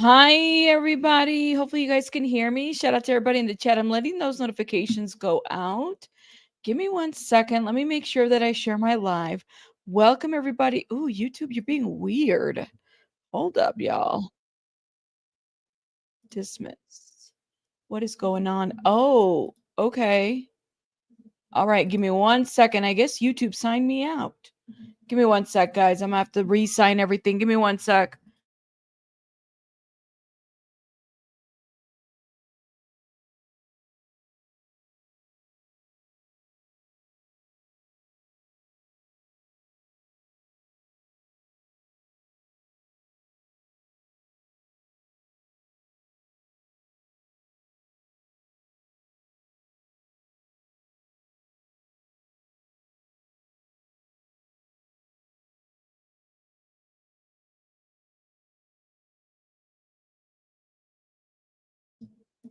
Hi, everybody. Hopefully, you guys can hear me. Shout out to everybody in the chat. I'm letting those notifications go out. Give me 1 second. Let me make sure that I share my live. Welcome, everybody. Ooh, YouTube, you're being weird. Hold up, y'all. Dismiss. What is going on? Oh, okay. All right. Give me 1 second. I guess YouTube signed me out. Give me 1 sec, guys. I'm going to have to re sign everything. Give me 1 sec.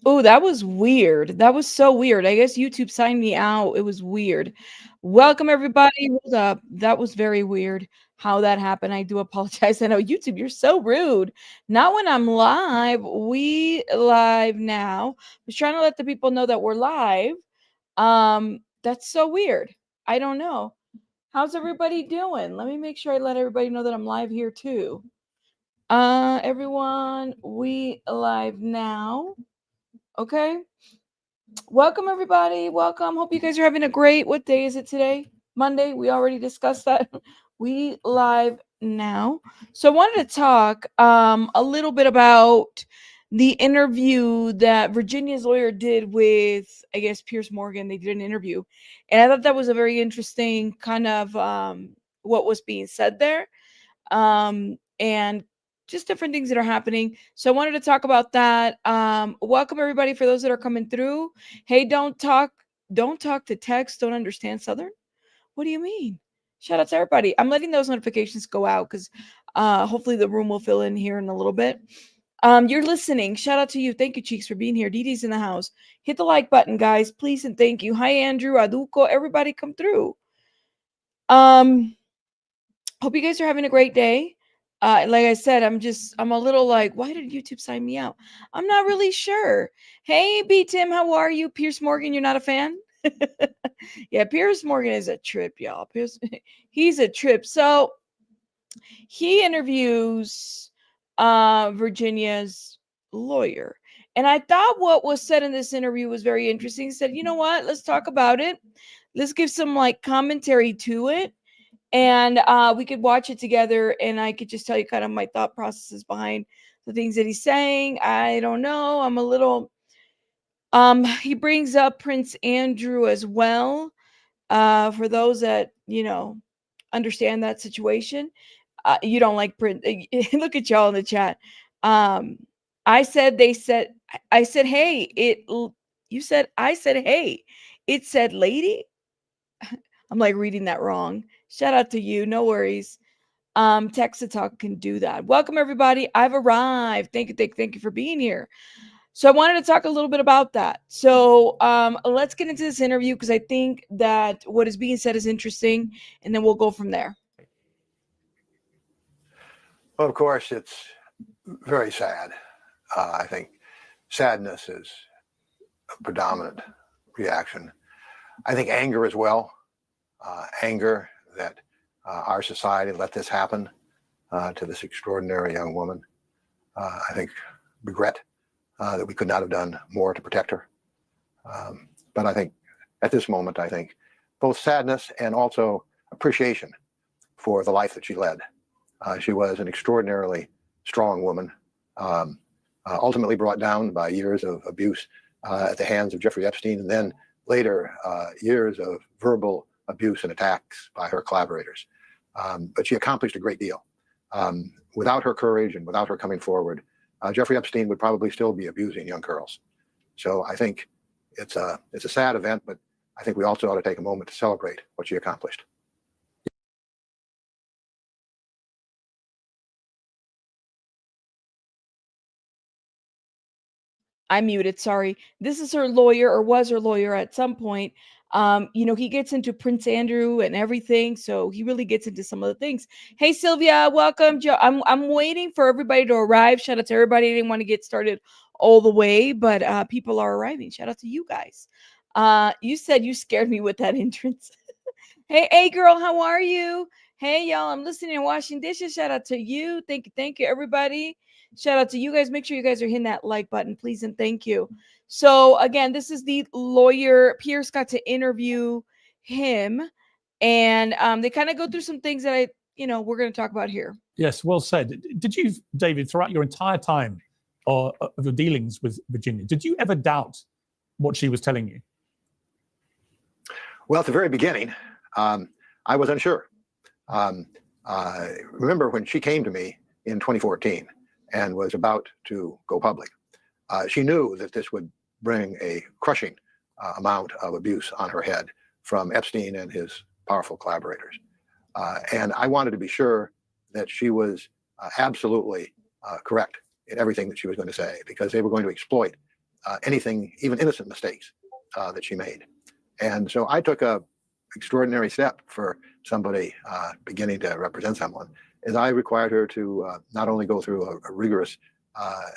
Oh, that was weird. That was so weird. I guess YouTube signed me out. It was weird. Welcome, everybody. Hold up. That was very weird how that happened. I do apologize. I know YouTube, you're so rude. Not when I'm live. We live now. I was trying to let the people know that we're live. That's so weird. I don't know. How's everybody doing? Let me make sure I let everybody know that I'm live here too. Everyone, we live now. Okay. Welcome, everybody. Welcome. Hope you guys are having a great. What day is it today? Monday. We already discussed that. We live now. So I wanted to talk a little bit about the interview that Virginia's lawyer did with, I guess, Piers Morgan. They did an interview, and I thought that was a very interesting kind of what was being said there. And just different things that are happening. So I wanted to talk about that. Welcome, everybody, for those that are coming through. Hey, don't talk to text, don't understand Southern. What do you mean? Shout out to everybody. I'm letting those notifications go out because hopefully the room will fill in here in a little bit. You're listening. Shout out to you. Thank you, Cheeks, for being here. Dee Dee's in the house. Hit the like button, guys, please, and thank you. Hi, Andrew, Aduko, everybody come through. Hope you guys are having a great day. Like I said, I'm a little like, why did YouTube sign me out? I'm not really sure. Hey, B Tim, how are you? Piers Morgan, you're not a fan? Yeah, Piers Morgan is a trip, y'all. Piers, he's a trip. So he interviews Virginia's lawyer. And I thought what was said in this interview was very interesting. He said, you know what? Let's talk about it. Let's give some like commentary to it, and we could watch it together, and I could just tell you kind of my thought processes behind the things that he's saying. I don't know, I'm a little he brings up Prince Andrew as well, for those that understand that situation. You don't like Prince. Look at y'all in the chat. um I said, they said, I said, hey, you said, I said, hey, it said lady. I'm like reading that wrong. Shout out to you. No worries. Text to talk can do that. Welcome, everybody. I've arrived. Thank you for being here. So I wanted to talk a little bit about that. So let's get into this interview because I think that what is being said is interesting, and then we'll go from there. Well, of course, it's very sad. I think sadness is a predominant reaction. I think anger as well. Anger that our society let this happen to this extraordinary young woman. I think regret that we could not have done more to protect her. But I think at this moment, I think both sadness and also appreciation for the life that she led. She was an extraordinarily strong woman, ultimately brought down by years of abuse at the hands of Giuffre Epstein, and then later years of verbal abuse and attacks by her collaborators. But she accomplished a great deal. Without her courage and without her coming forward, Giuffre Epstein would probably still be abusing young girls. So I think it's a sad event, but I think we also ought to take a moment to celebrate what she accomplished. I muted, sorry. This is her lawyer, or was her lawyer at some point. He gets into Prince Andrew and everything, so he really gets into some of the things. Hey Sylvia, welcome. Joe, I'm waiting for everybody to arrive. Shout out to everybody. I didn't want to get started all the way, but people are arriving. Shout out to you guys. You said you scared me with that entrance. Hey girl, how are you? Hey y'all, I'm listening and washing dishes. Shout out to you. Thank you, everybody. Shout out to you guys. Make sure you guys are hitting that like button, please, and thank you. So again, this is the lawyer. Piers got to interview him, and they kind of go through some things that we're going to talk about here. Yes, well said. Did you, David, throughout your entire time of your dealings with Virginia, did you ever doubt what she was telling you? Well, at the very beginning, I was unsure. Remember when she came to me in 2014 and was about to go public, she knew that this would bring a crushing amount of abuse on her head from Epstein and his powerful collaborators. And I wanted to be sure that she was absolutely correct in everything that she was going to say, because they were going to exploit anything, even innocent mistakes that she made. And so I took a extraordinary step for somebody beginning to represent someone, is I required her to not only go through a rigorous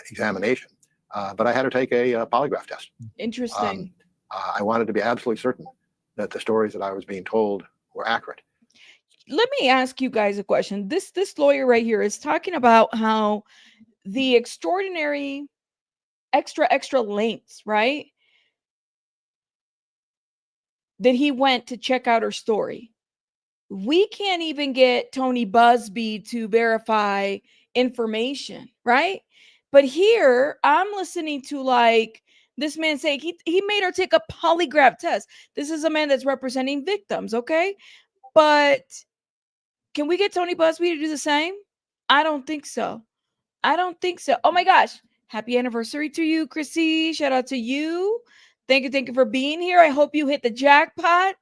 examination, but I had her take a polygraph test. Interesting. I wanted to be absolutely certain that the stories that I was being told were accurate. Let me ask you guys a question. This lawyer right here is talking about how the extraordinary extra lengths, right, that he went to check out her story. We can't even get Tony Busby to verify information, right? But here I'm listening to like this man say he made her take a polygraph test. This is a man that's representing victims, okay? But can we get Tony Busby to do the same? I don't think so. I don't think so. Oh my gosh. Happy anniversary to you, Chrissy. Shout out to you. Thank you for being here. I hope you hit the jackpot.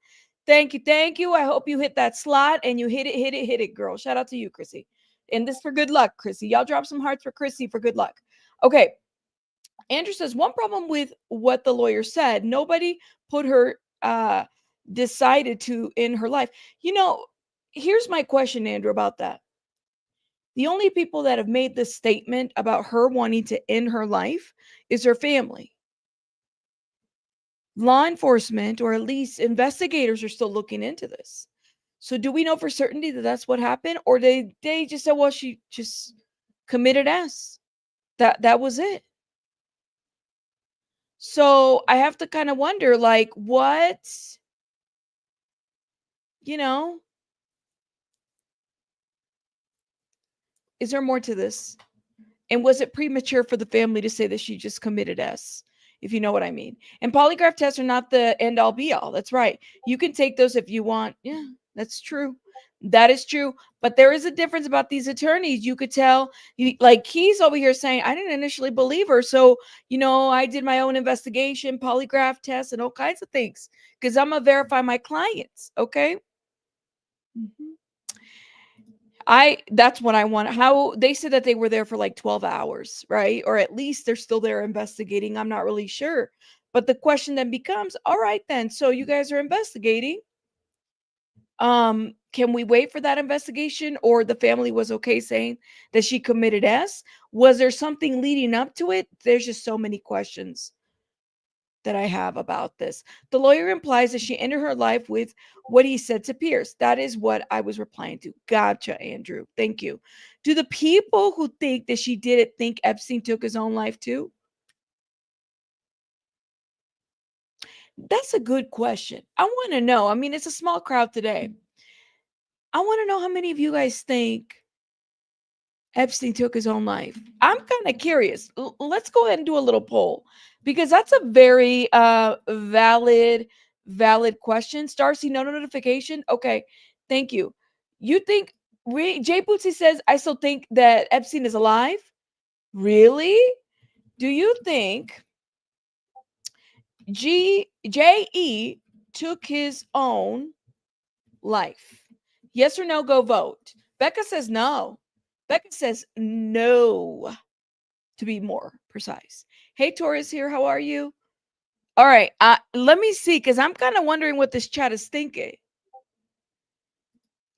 Thank you. I hope you hit that slot and you hit it, girl. Shout out to you, Chrissy. And this for good luck, Chrissy. Y'all drop some hearts for Chrissy for good luck. Okay. Andrew says, one problem with what the lawyer said, nobody put her decided to in her life. Here's my question, Andrew, about that. The only people that have made this statement about her wanting to end her life is her family. Law enforcement, or at least investigators, are still looking into this. So do we know for certainty that that's what happened? Or they just said, well, she just committed S. That was it. So I have to kind of wonder, like, what, is there more to this? And was it premature for the family to say that she just committed S, if you know what I mean? And polygraph tests are not the end all be all. That's right. You can take those if you want. Yeah, that's true. That is true. But there is a difference about these attorneys. You could tell, like he's over here saying, I didn't initially believe her. So, I did my own investigation, polygraph tests, and all kinds of things because I'm going to verify my clients. Okay. Mm-hmm. That's what I want. How they said that they were there for like 12 hours, right? Or at least they're still there investigating. I'm not really sure. But the question then becomes, all right, then. So you guys are investigating. Can we wait for that investigation? Or the family was okay saying that she committed S? Was there something leading up to it? There's just so many questions that I have about this. The lawyer implies that she ended her life with what he said to Piers. That is what I was replying to. Gotcha, Andrew. Thank you. Do the people who think that she did it think Epstein took his own life too? That's a good question. I want to know. I mean, it's a small crowd today. I want to know how many of you guys think Epstein took his own life. I'm kind of curious. Let's go ahead and do a little poll because that's a very valid question. Starcy, no notification. Okay, thank you. You think Jay Bootsy says I still think that Epstein is alive? Really? Do you think J.E. took his own life? Yes or no? Go vote. Becca says no. Becca says no, to be more precise. Hey, Taurus here. How are you? All right. Let me see, because I'm kind of wondering what this chat is thinking.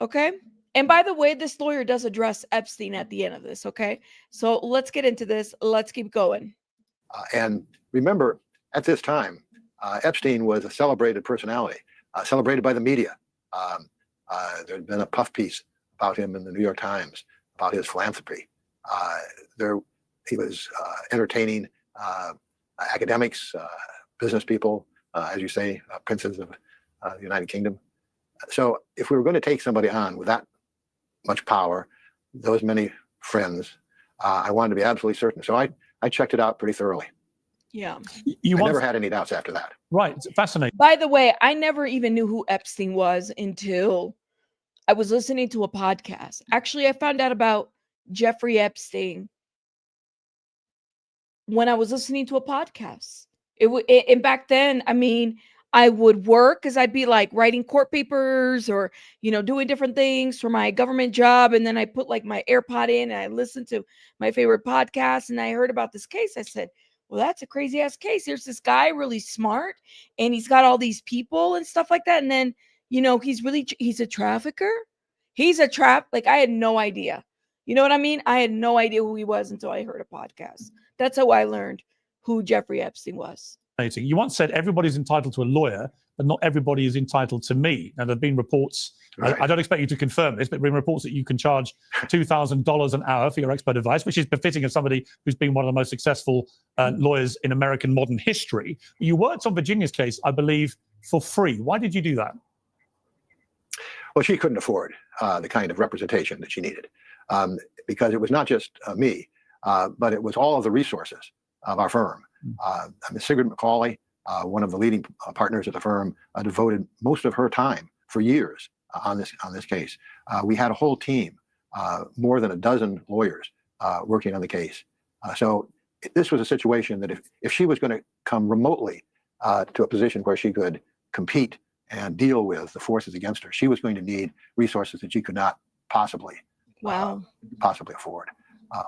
Okay. And by the way, this lawyer does address Epstein at the end of this. Okay. So let's get into this. Let's keep going. And remember, at this time, Epstein was a celebrated personality, celebrated by the media. There had been a puff piece about him in the New York Times about his philanthropy. He was entertaining academics, business people, as you say, princes of the United Kingdom. So if we were going to take somebody on with that much power, those many friends, I wanted to be absolutely certain. So I checked it out pretty thoroughly. Yeah. I never had any doubts after that. Right. It's fascinating. By the way, I never even knew who Epstein was until I was listening to a podcast. Actually, I found out about Jeffrey Epstein when I was listening to a podcast. And back then, I mean, I would work because I'd be like writing court papers or, doing different things for my government job. And then I put like my AirPod in and I listened to my favorite podcast and I heard about this case. I said, well, that's a crazy ass case. There's this guy really smart and he's got all these people and stuff like that. And then, he's a trafficker. Like I had no idea. You know what I mean? I had no idea who he was until I heard a podcast. That's how I learned who Jeffrey Epstein was. You once said everybody's entitled to a lawyer, but not everybody is entitled to me. Now, there have been reports, Right. I don't expect you to confirm this, but there have been reports that you can charge $2,000 an hour for your expert advice, which is befitting of somebody who's been one of the most successful lawyers in American modern history. You worked on Virginia's case, I believe, for free. Why did you do that? Well, she couldn't afford the kind of representation that she needed because it was not just me, but it was all of the resources of our firm. Sigrid McCauley, one of the leading partners at the firm, devoted most of her time for years on this case. We had a whole team, more than a dozen lawyers working on the case. So this was a situation that if she was going to come remotely to a position where she could compete and deal with the forces against her, she was going to need resources that she could not possibly afford.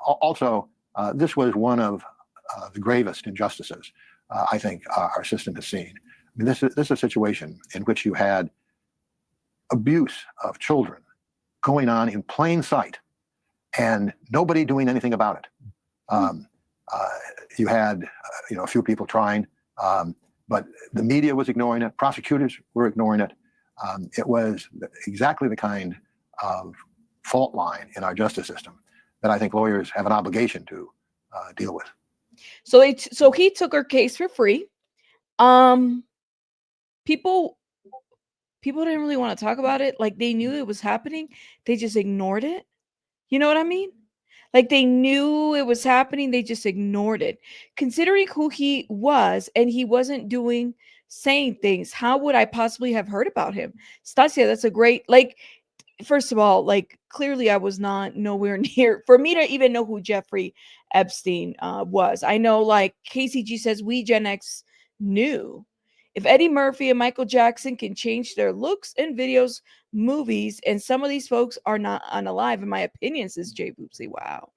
Also, this was one of the gravest injustices I think our system has seen. I mean, this is a situation in which you had abuse of children going on in plain sight and nobody doing anything about it. You had a few people trying, but the media was ignoring it. Prosecutors were ignoring it. It was exactly the kind of fault line in our justice system that I think lawyers have an obligation to deal with. So he took her case for free. People didn't really want to talk about it. Like they knew it was happening. They just ignored it. You know what I mean? Like they knew it was happening. They just ignored it. Considering who he was and he wasn't saying things, how would I possibly have heard about him? Stasia, that's a great, first of all, clearly I was nowhere near for me to even know who Jeffrey Epstein was. I know KCG says we Gen X knew. If Eddie Murphy and Michael Jackson can change their looks in videos, movies, and some of these folks are not unalive, in my opinion, says Jay Boopsy. Wow.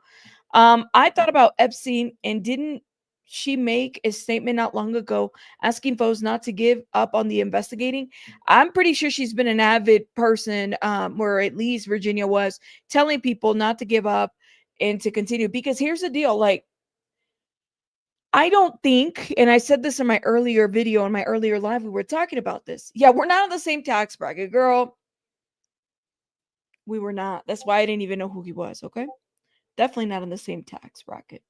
I thought about Epstein, and didn't she make a statement not long ago asking folks not to give up on the investigating? I'm pretty sure she's been an avid person, or at least Virginia was, telling people not to give up and to continue. Because here's the deal, I don't think, and I said this in my earlier video, in my earlier live, we were talking about this. Yeah, we're not on the same tax bracket, girl. We were not. That's why I didn't even know who he was, okay? Definitely not in the same tax bracket.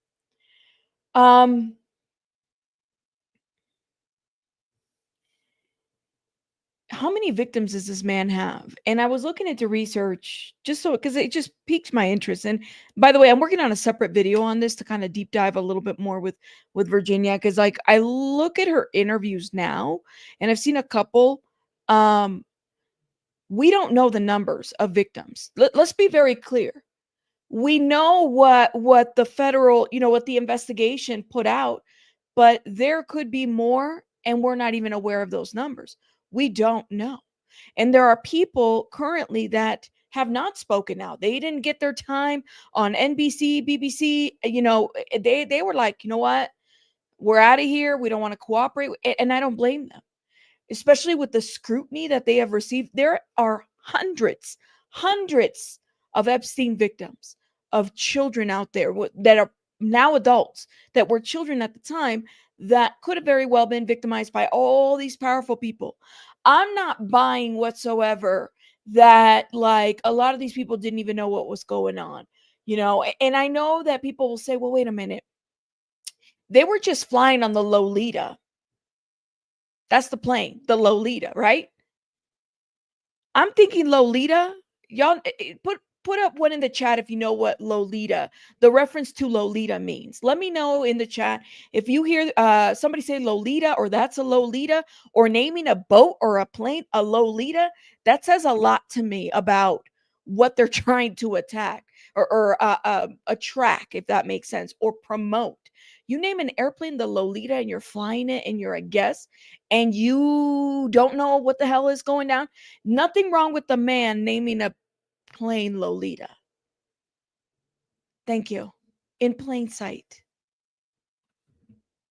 How many victims does this man have? And I was looking into research because it just piqued my interest. And by the way, I'm working on a separate video on this to kind of deep dive a little bit more with Virginia. Because I look at her interviews now and I've seen a couple. We don't know the numbers of victims. Let's be very clear. We know what the federal, what the investigation put out, but there could be more and we're not even aware of those numbers. We don't know. And there are people currently that have not spoken out. They didn't get their time on NBC, BBC, they were like, you know what? we're out of here. We don't want to cooperate. And I don't blame them, especially with the scrutiny that they have received. There are hundreds of Epstein victims, of children out there that are now adults that were children at the time that could have very well been victimized by all these powerful people. I'm not buying whatsoever that like a lot of these people didn't even know what was going on, you know. And I know that people will say, well, wait a minute. They were just flying on the Lolita. That's the plane, the Lolita, right? I'm thinking Lolita. Y'all put up one in the chat if you know what Lolita, the reference to Lolita means. Let me know in the chat if you hear somebody say Lolita or that's a Lolita, or naming a boat or a plane a Lolita. That says a lot to me about what they're trying to attack or attract, if that makes sense, or promote. You name an airplane the Lolita and you're flying it and you're a guest and you don't know what the hell is going down. Nothing wrong with the man naming a plane Lolita. Thank you. In plain sight.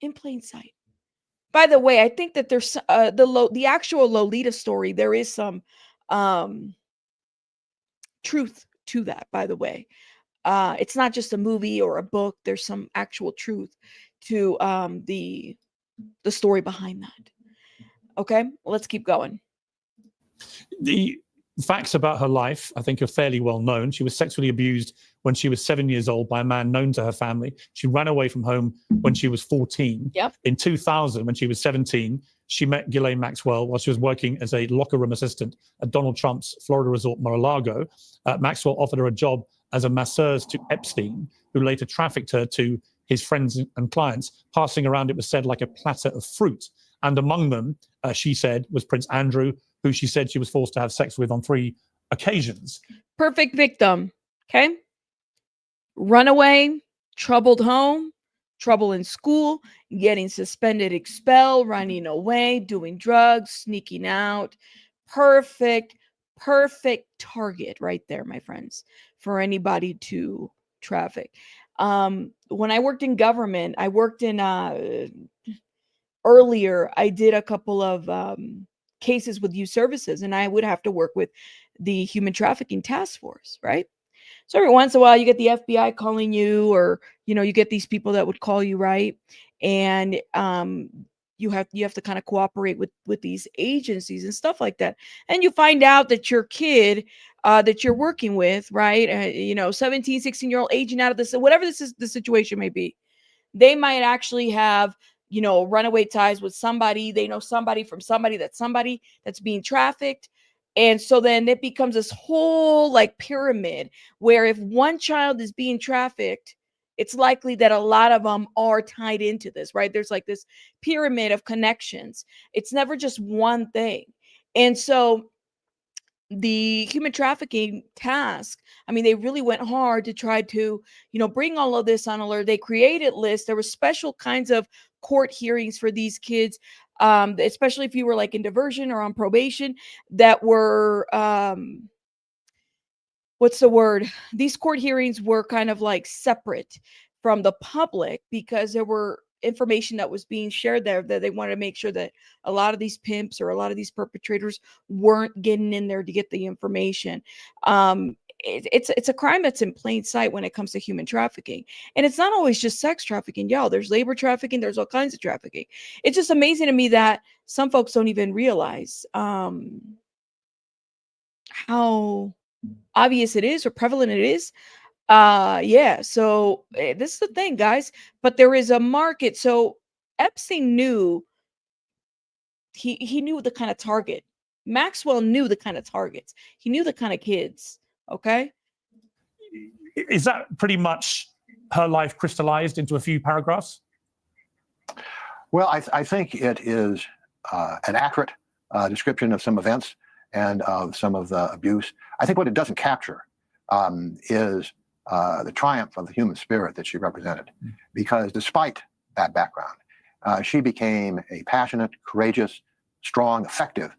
In plain sight. By the way, I think that there's the actual Lolita story. There is some truth to that, by the way. It's not just a movie or a book. There's some actual truth to the story behind that. Okay, let's keep going. The facts about her life, I think, are fairly well known. She was sexually abused when she was 7 years old by a man known to her family. She ran away from home when she was 14. Yep. In 2000, when she was 17, she met Ghislaine Maxwell while she was working as a locker room assistant at Donald Trump's Florida resort, Mar-a-Lago. Maxwell offered her a job as a masseuse to Epstein, who later trafficked her to his friends and clients, passing around, it was said, like a platter of fruit. And among them, she said, was Prince Andrew, who she said she was forced to have sex with on 3 occasions. Perfect victim. Okay. Runaway, troubled home, trouble in school, getting suspended, expelled, running away, doing drugs, sneaking out. Perfect target right there, my friends, for anybody to traffic. When I worked in government, I worked in earlier, I did a couple of cases with youth services, and I would have to work with the human trafficking task force, right? So every once in a while you get the FBI calling you, or, you know, you get these people that would call you, right? And you have to kind of cooperate with these agencies and stuff like that. And you find out that your kid that you're working with, right? 17, 16-year-old aging out of this, whatever this is, the situation may be, they might actually have, runaway ties with somebody. They know somebody from somebody that's being trafficked. And so then it becomes this whole like pyramid where if one child is being trafficked, it's likely that a lot of them are tied into this, right? There's like this pyramid of connections. It's never just one thing. And so the human trafficking task, I mean, they really went hard to try to, bring all of this on alert. They created lists. There were special kinds of court hearings for these kids, especially if you were like in diversion or on probation, that were, what's the word? These court hearings were kind of like separate from the public because there were information that was being shared there that they wanted to make sure that a lot of these pimps or a lot of these perpetrators weren't getting in there to get the information. It's a crime that's in plain sight when it comes to human trafficking. And it's not always just sex trafficking. Y'all, there's labor trafficking. There's all kinds of trafficking. It's just amazing to me that some folks don't even realize how obvious it is or prevalent it is. So this is the thing, guys, but there is a market. So Epstein knew, he knew the kind of target. Maxwell knew the kind of targets. He knew the kind of kids. Okay. Is that pretty much her life crystallized into a few paragraphs? Well, I think it is an accurate description of some events and of some of the abuse. I think what it doesn't capture is the triumph of the human spirit that she represented, because despite that background, she became a passionate, courageous, strong, effective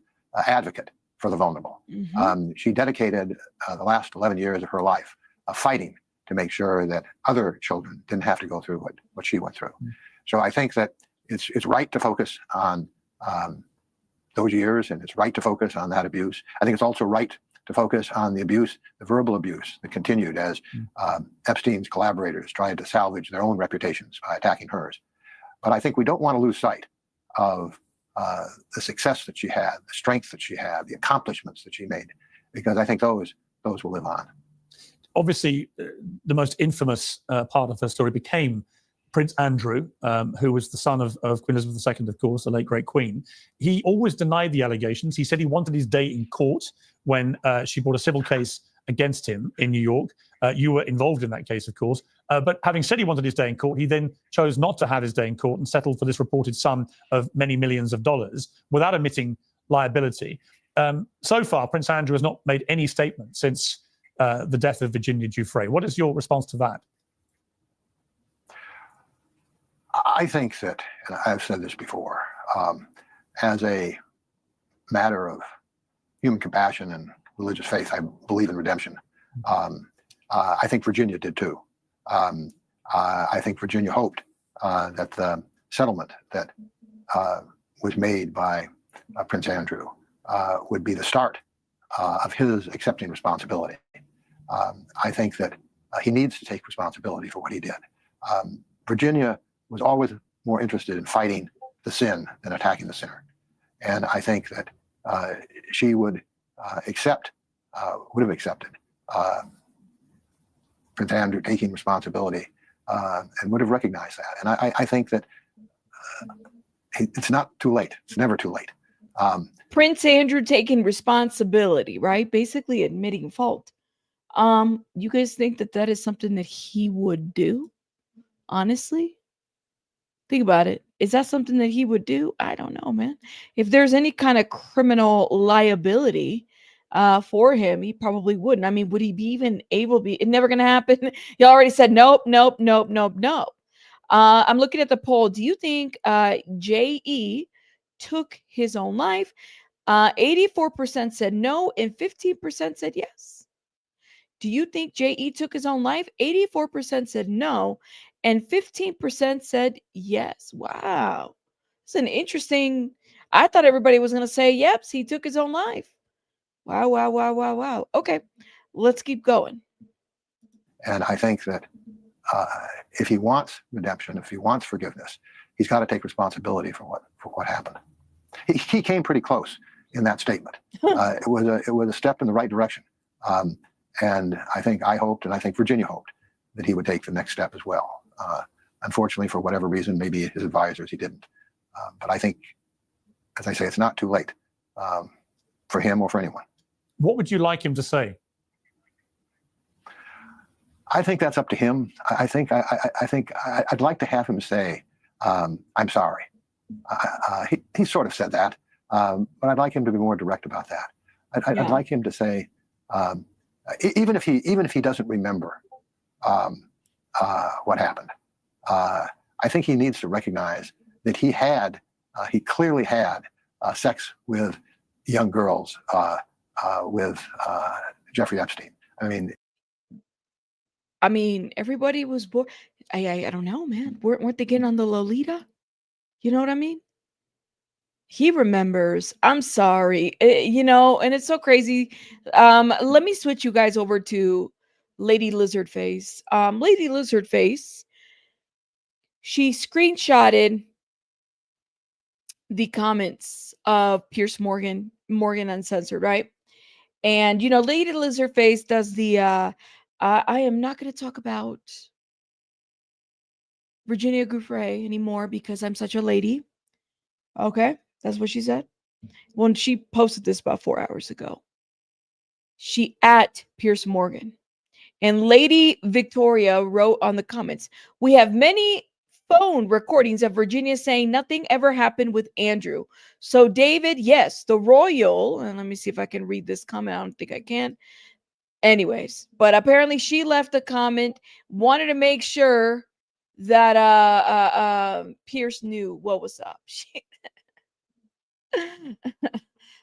advocate for the vulnerable. Mm-hmm. She dedicated the last 11 years of her life fighting to make sure that other children didn't have to go through what she went through. So I think that it's right to focus on those years, and it's right to focus on that abuse. I think it's also right to focus on the abuse, the verbal abuse that continued as Epstein's collaborators tried to salvage their own reputations by attacking hers. But I think we don't want to lose sight of the success that she had, the strength that she had, the accomplishments that she made, because I think those will live on. Obviously, the most infamous part of her story became Prince Andrew, who was the son of Queen Elizabeth II, of course, the late great Queen. He always denied the allegations. He said he wanted his day in court when she brought a civil case against him in New York. You were involved in that case, of course. But having said he wanted his day in court, he then chose not to have his day in court and settled for this reported sum of many millions of dollars without admitting liability. So far, Prince Andrew has not made any statement since the death of Virginia Giuffre. What is your response to that? I think that, and I've said this before, as a matter of human compassion and religious faith, I believe in redemption. I think Virginia did too. I think Virginia hoped that the settlement that was made by Prince Andrew would be the start of his accepting responsibility. I think that he needs to take responsibility for what he did. Virginia was always more interested in fighting the sin than attacking the sinner. And I think that she would have accepted Prince Andrew taking responsibility and would have recognized that. And I think that it's not too late. It's never too late. Prince Andrew taking responsibility, right? Basically admitting fault. You guys think that that is something that he would do? Honestly? Think about it. Is that something that he would do? I don't know, man. If there's any kind of criminal liability for him, he probably wouldn't. I mean, would he be even able to be? It's never going to happen. He already said, nope, nope, nope, nope, nope. I'm looking at the poll. Do you think J.E. took his own life? 84% said no, and 15% said yes. Do you think J.E. took his own life? 84% said no, and 15% said yes. Wow. It's an interesting. I thought everybody was going to say, yep, he took his own life. Wow, wow, wow, wow, wow. Okay, let's keep going. And I think that if he wants redemption, if he wants forgiveness, he's got to take responsibility for what happened. He came pretty close in that statement. It was a step in the right direction. And I hoped, and I think Virginia hoped, that he would take the next step as well. Unfortunately, for whatever reason, maybe his advisors, he didn't. But I think, as I say, it's not too late for him or for anyone. What would you like him to say? I think that's up to him. I think I'd like to have him say, "I'm sorry." He sort of said that, but I'd like him to be more direct about that. I'd like him to say, even if he doesn't remember what happened, I think he needs to recognize that he clearly had sex with young girls with Jeffrey Epstein. I mean, everybody was born. I don't know, man. Weren't they getting on the Lolita? You know what I mean? He remembers. I'm sorry. And it's so crazy. Let me switch you guys over to Lady Lizardface. Lady Lizardface, she screenshotted the comments of Piers Morgan Uncensored, right? And, Lady Lizardface does the, I am not going to talk about Virginia Giuffre anymore because I'm such a lady. Okay, that's what she said. When she posted this about 4 hours ago. She at Piers Morgan. And Lady Victoria wrote on the comments, "We have many phone recordings of Virginia saying nothing ever happened with Andrew. So David, yes, the royal," and let me see if I can read this comment. I don't think I can. Anyways, but apparently she left a comment, wanted to make sure that Piers knew what was up.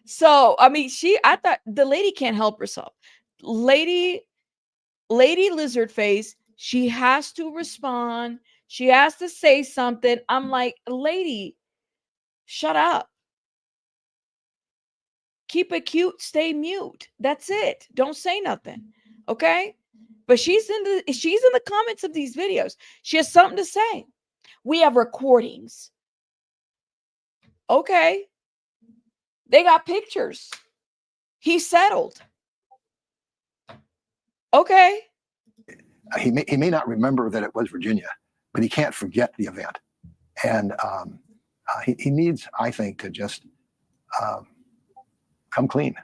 So, I mean, I thought the lady can't help herself. Lady Lizardface, she has to respond. She has to say something. I'm like, lady, shut up. Keep it cute, stay mute. That's it. Don't say nothing. Okay? But she's in the comments of these videos. She has something to say. We have recordings. Okay. They got pictures. He settled. Okay. He may not remember that it was Virginia, but he can't forget the event. And he needs, I think, to just come clean.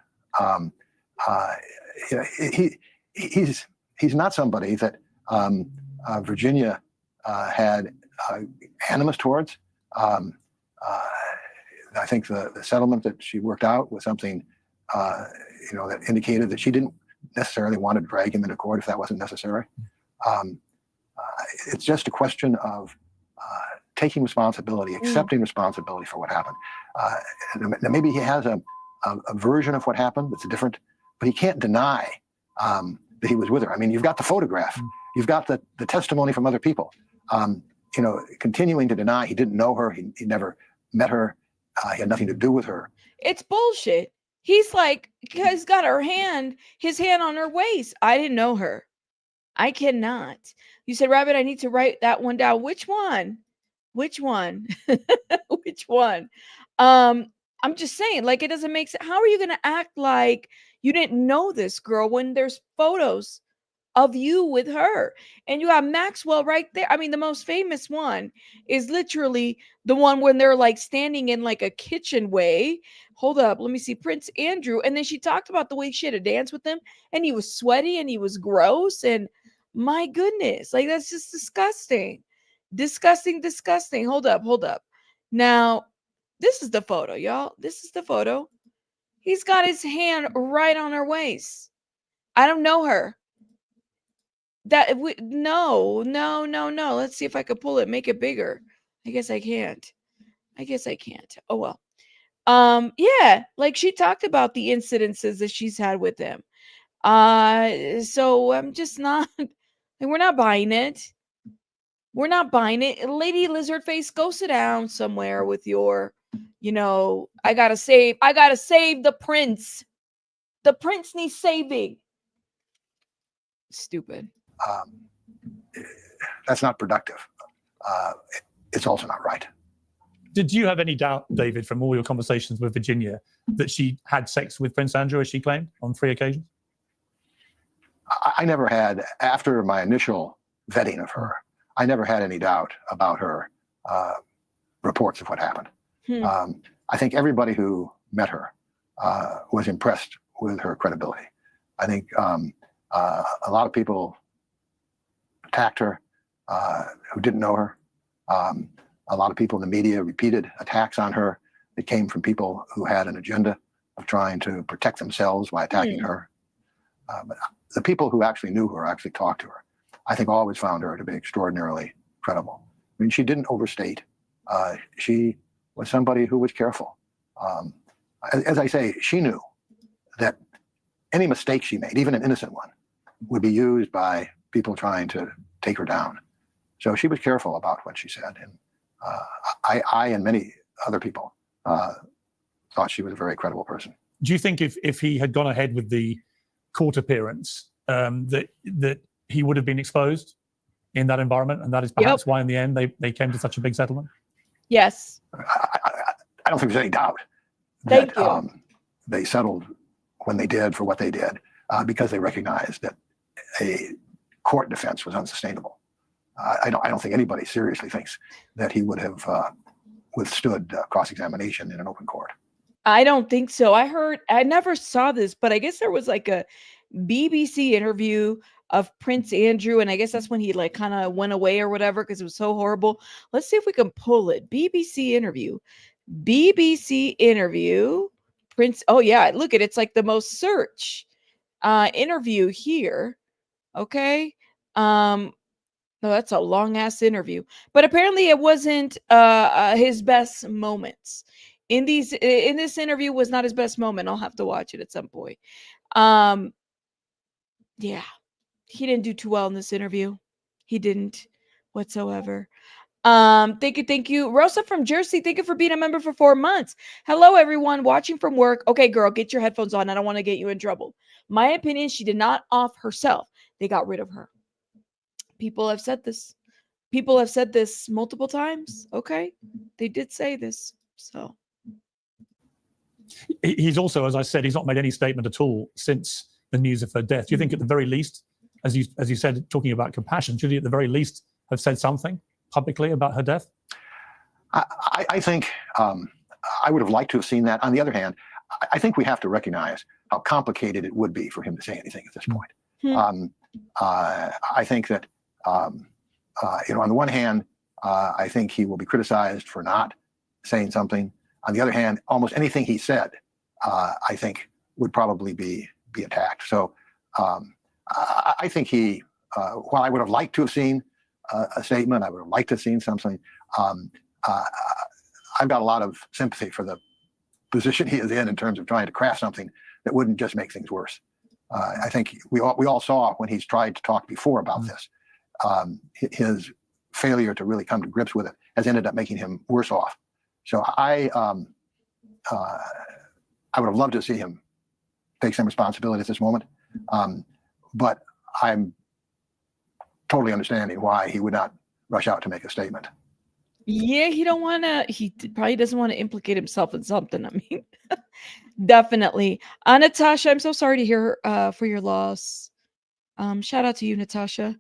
He's not somebody that Virginia had animus towards. I think the settlement that she worked out was something, that indicated that she didn't necessarily want to drag him into court if that wasn't necessary. It's just a question of taking responsibility, accepting responsibility for what happened. Now maybe he has a version of what happened that's different, but he can't deny that he was with her. I mean, you've got the photograph, you've got the testimony from other people. Continuing to deny he didn't know her, he never met her, he had nothing to do with her. It's bullshit. He's like, he's got his hand on her waist. I didn't know her. I cannot. You said, Rabbit, I need to write that one down. Which one? Which one? Which one? I'm just saying, like, it doesn't make sense. How are you going to act like you didn't know this girl when there's photos of you with her? And you got Maxwell right there. I mean, the most famous one is literally the one when they're like standing in like a kitchen way. Hold up, let me see, Prince Andrew. And then she talked about the way she had to dance with him, and he was sweaty and he was gross. And my goodness, like, that's just disgusting. Disgusting. Hold up. Now, this is the photo, y'all. This is the photo. He's got his hand right on her waist. I don't know her. No. Let's see if I could pull it, make it bigger. I guess I can't. Oh well. Yeah, like she talked about the incidences that she's had with him. So I'm just not, we're not buying it. Lady Lizard Face, go sit down somewhere with your, I gotta save the prince. The prince needs saving. Stupid. That's not productive. It's also not right. Did you have any doubt, David, from all your conversations with Virginia, that she had sex with Prince Andrew, as she claimed, on 3 occasions? I never had, after my initial vetting of her, I never had any doubt about her reports of what happened. I think everybody who met her was impressed with her credibility. I think a lot of people attacked her who didn't know her. A lot of people in the media repeated attacks on her that came from people who had an agenda of trying to protect themselves by attacking her. But the people who actually knew her, actually talked to her, I think always found her to be extraordinarily credible. I mean, she didn't overstate. She was somebody who was careful. As I say, she knew that any mistake she made, even an innocent one, would be used by people trying to take her down. So she was careful about what she said. And I and many other people thought she was a very credible person. Do you think if he had gone ahead with the court appearance, that he would have been exposed in that environment, and that is perhaps why in the end they came to such a big settlement? Yes. I don't think there's any doubt Thank that you. they settled when they did for what they did, because they recognized that a court defense was unsustainable. I don't think anybody seriously thinks that he would have withstood cross-examination in an open court. I don't think so. I never saw this, but I guess there was like a BBC interview of Prince Andrew, and I guess that's when he like kind of went away or whatever because it was so horrible. Let's see if we can pull it. BBC interview. Prince. Oh yeah, look at it's like the most search interview here. Okay. No, that's a long ass interview. But apparently it wasn't his best moments. In this interview was not his best moment. I'll have to watch it at some point. Yeah. He didn't do too well in this interview. He didn't. whatsoever. Thank you. Rosa from Jersey, thank you for being a member for 4 months. Hello, everyone watching from work. Okay, girl, get your headphones on. I don't want to get you in trouble. My opinion, she did not off herself. They got rid of her. People have said this. People have said this multiple times. Okay, they did say this. So he's also, as I said, he's not made any statement at all since the news of her death. Do you think at the very least, as you said, talking about compassion, should he at the very least have said something publicly about her death? I think I would have liked to have seen that. On the other hand, I think we have to recognize how complicated it would be for him to say anything at this point. I think that, on the one hand, I think he will be criticized for not saying something. On the other hand, almost anything he said, I think, would probably be attacked. So I think he, while I would have liked to have seen a statement, I would have liked to have seen something. I've got a lot of sympathy for the position he is in terms of trying to craft something that wouldn't just make things worse. I think we all saw when he's tried to talk before about this, his failure to really come to grips with it has ended up making him worse off. So I would have loved to see him take some responsibility at this moment, but I'm totally understanding why he would not rush out to make a statement. yeah, he probably doesn't want to implicate himself in something. I mean, definitely. Natasha, I'm so sorry to hear for your loss. Shout out to you, Natasha.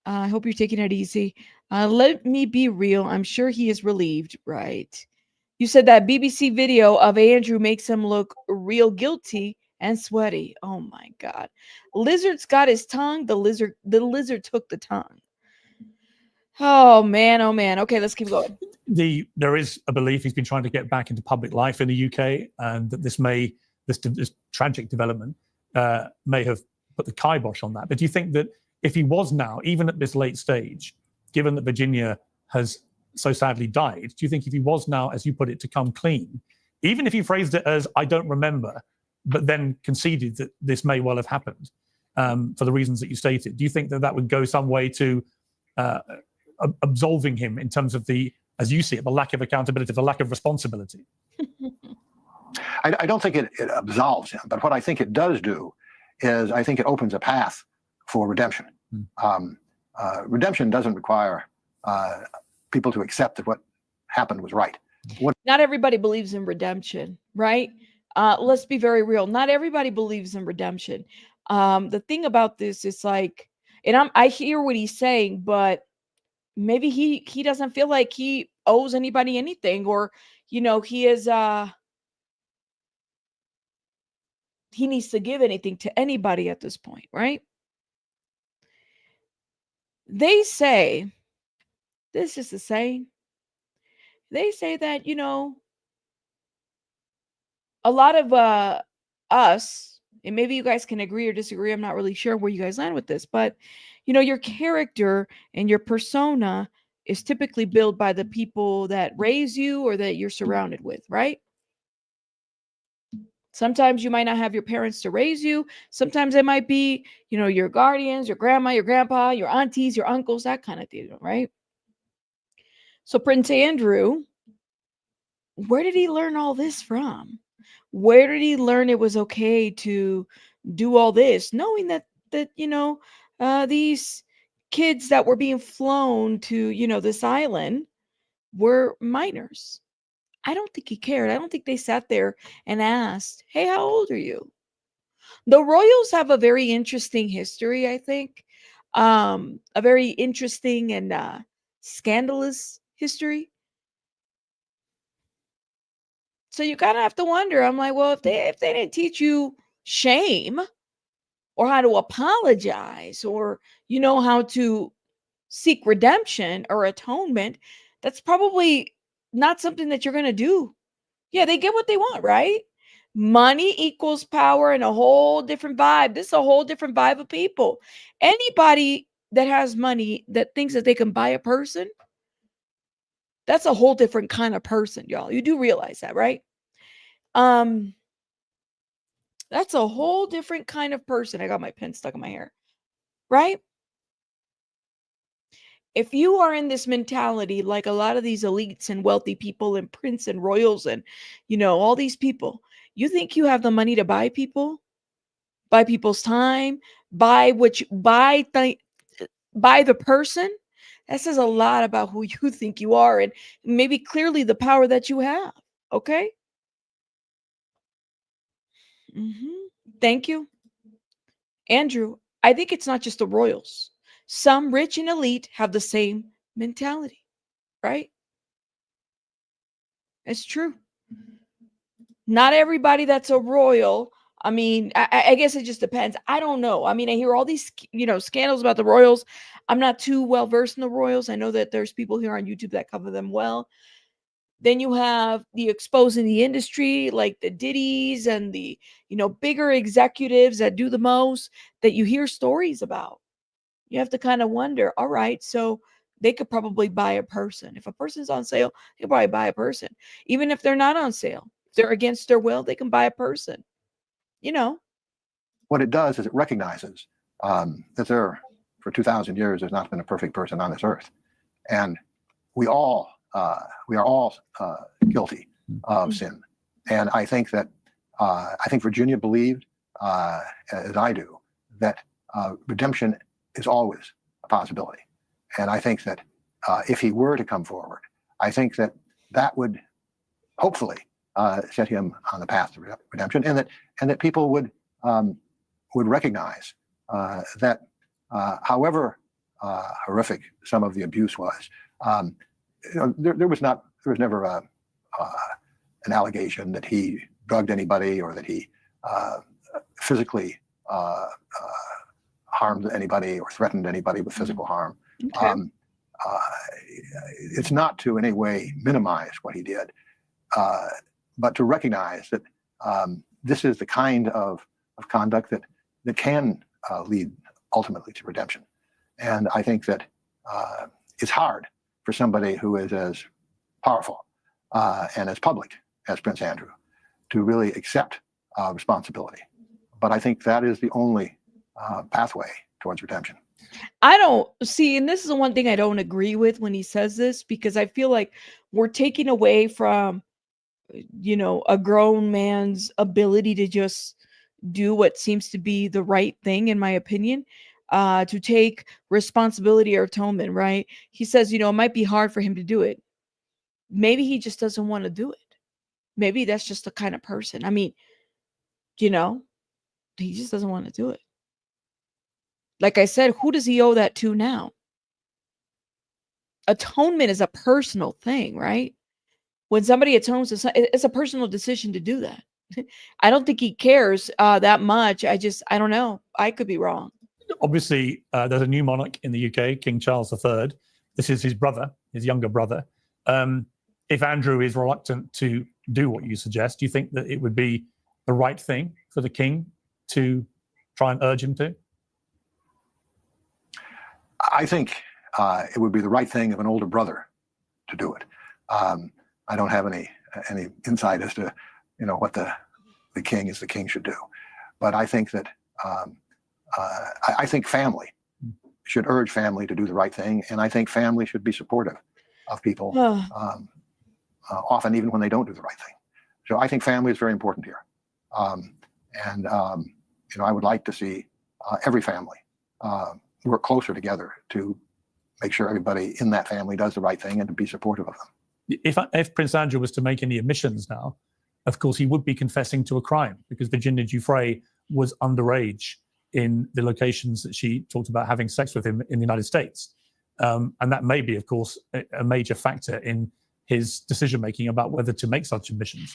I hope you're taking it easy. Let me be real. I'm sure he is relieved, right? You said that BBC video of Andrew makes him look real guilty and sweaty. Oh my God. Lizard's got his tongue. The lizard took the tongue. Oh man. Okay, let's keep going. There is a belief he's been trying to get back into public life in the UK, and that this tragic development may have put the kibosh on that. But do you think that if he was now, even at this late stage, given that Virginia has so sadly died, do you think if he was now, as you put it, to come clean, even if he phrased it as "I don't remember," but then conceded that this may well have happened for the reasons that you stated, do you think that would go some way to absolving him in terms of the, as you see it, the lack of accountability, the lack of responsibility? I don't think it absolves him, but what I think it does do is I think it opens a path for redemption. Redemption doesn't require people to accept that what happened was right. Not everybody believes in redemption, right? Let's be very real. Not everybody believes in redemption. The thing about this is like, and I hear what he's saying, but maybe he doesn't feel like he owes anybody anything, or he is he needs to give anything to anybody at this point, right? They say, this is the saying, they say that a lot of us, and maybe you guys can agree or disagree, I'm not really sure where you guys land with this, but your character and your persona is typically built by the people that raise you or that you're surrounded with, right? Sometimes you might not have your parents to raise you. Sometimes it might be, your guardians, your grandma, your grandpa, your aunties, your uncles, that kind of thing, right? So Prince Andrew, where did he learn all this from? Where did he learn it was okay to do all this, knowing that these kids that were being flown to this island were minors? I don't think he cared. I don't think they sat there and asked, "Hey, how old are you?" The royals have a very interesting history, I think. A very interesting and scandalous history. So you kind of have to wonder. I'm like, well, if they didn't teach you shame or how to apologize or how to seek redemption or atonement, that's probably not something that you're going to do. Yeah, they get what they want, right? Money equals power and a whole different vibe. This is a whole different vibe of people. Anybody that has money that thinks that they can buy a person, that's a whole different kind of person, y'all. You do realize that, right? That's a whole different kind of person. I got my pen stuck in my hair, right? If you are in this mentality, like a lot of these elites and wealthy people and prince and royals and, all these people, you think you have the money to buy people, buy people's time, buy the person, that says a lot about who you think you are and maybe clearly the power that you have. Okay. Thank you, Andrew. I think it's not just the royals. Some rich and elite have the same mentality, right? It's true. Not everybody that's a royal. I mean, I guess it just depends. I don't know. I mean, I hear all these, scandals about the royals. I'm not too well versed in the royals. I know that there's people here on YouTube that cover them well. Then you have the exposing the industry, like the Diddy's and the, bigger executives that do the most that you hear stories about. You have to kind of wonder, all right, so they could probably buy a person. If a person's on sale, they could probably buy a person. Even if they're not on sale, if they're against their will, they can buy a person. What it does is it recognizes that for 2,000 years, there's not been a perfect person on this earth. And we are all guilty of sin. And I think that, Virginia believed, as I do, that redemption is always a possibility. And I think that if he were to come forward, I think that would hopefully set him on the path to redemption, and that people would recognize that however horrific some of the abuse was, there was never an allegation that he drugged anybody or that he physically harmed anybody or threatened anybody with physical harm. Okay. It's not to in any way minimize what he did, but to recognize that this is the kind of conduct that can lead ultimately to redemption. And I think that it's hard for somebody who is as powerful and as public as Prince Andrew to really accept responsibility. But I think that is the only pathway towards redemption. I don't see, and this is the one thing I don't agree with when he says this, because I feel like we're taking away from, a grown man's ability to just do what seems to be the right thing, in my opinion, to take responsibility or atonement, right? He says, it might be hard for him to do it. Maybe he just doesn't want to do it. Maybe that's just the kind of person. I mean, he just doesn't want to do it. Like I said, who does he owe that to now? Atonement is a personal thing, right? When somebody atones to something, it's a personal decision to do that. I don't think he cares that much. I don't know. I could be wrong. Obviously, there's a new monarch in the UK, King Charles III. This is his brother, his younger brother. If Andrew is reluctant to do what you suggest, do you think that it would be the right thing for the king to try and urge him to? I think it would be the right thing of an older brother to do it. I don't have any insight as to what the king should do, but I think that I think family should urge family to do the right thing, and I think family should be supportive of people, often even when they don't do the right thing. So I think family is very important here, and I would like to see every family work closer together to make sure everybody in that family does the right thing and to be supportive of them. If Prince Andrew was to make any admissions now, of course, he would be confessing to a crime, because Virginia Giuffre was underage in the locations that she talked about having sex with him in the United States. And that may be, of course, a major factor in his decision-making about whether to make such admissions.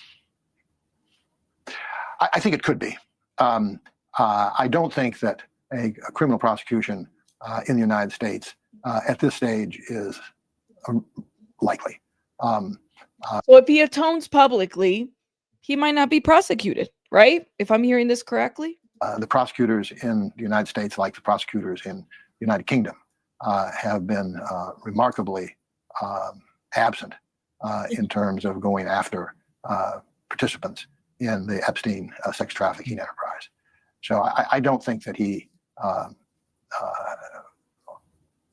I think it could be. I don't think that a criminal prosecution in the United States at this stage is likely. So if he atones publicly, he might not be prosecuted, right? If I'm hearing this correctly? The prosecutors in the United States, like the prosecutors in the United Kingdom, have been remarkably absent in terms of going after participants in the Epstein sex trafficking enterprise. So I don't think that he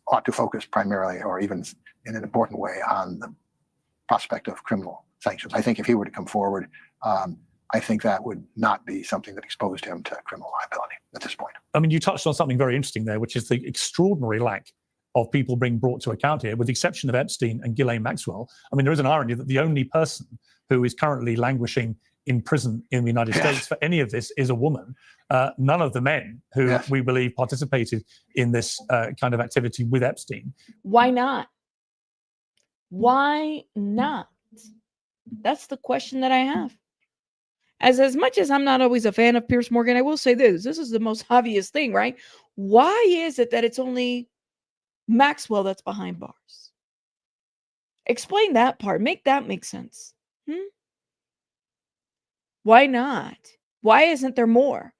ought to focus primarily, or even in an important way, on the prospect of criminal sanctions. I think if he were to come forward, I think that would not be something that exposed him to criminal liability at this point. I mean, you touched on something very interesting there, which is the extraordinary lack of people being brought to account here, with the exception of Epstein and Ghislaine Maxwell. I mean, there is an irony that the only person who is currently languishing in prison in the United States for any of this is a woman. None of the men who we believe participated in this kind of activity with Epstein. Why not? Why not? That's the question that I have. As much as I'm not always a fan of Piers Morgan, I will say this is the most obvious thing, right? Why is it that it's only Maxwell that's behind bars? Explain that part. Make that make sense. Why not? Why isn't there more?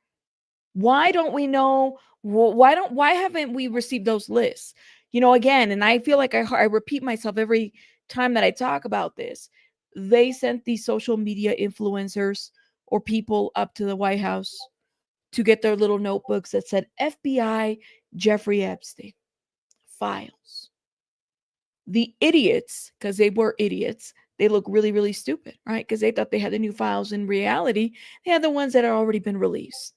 Why don't we know? Why haven't we received those lists? You know, again, and I feel like I repeat myself every time that I talk about this. They sent these social media influencers or people up to the White House to get their little notebooks that said FBI Giuffre Epstein files. The idiots, because they were idiots, they look really, really stupid, right? Because they thought they had the new files. In reality, they had the ones that had already been released.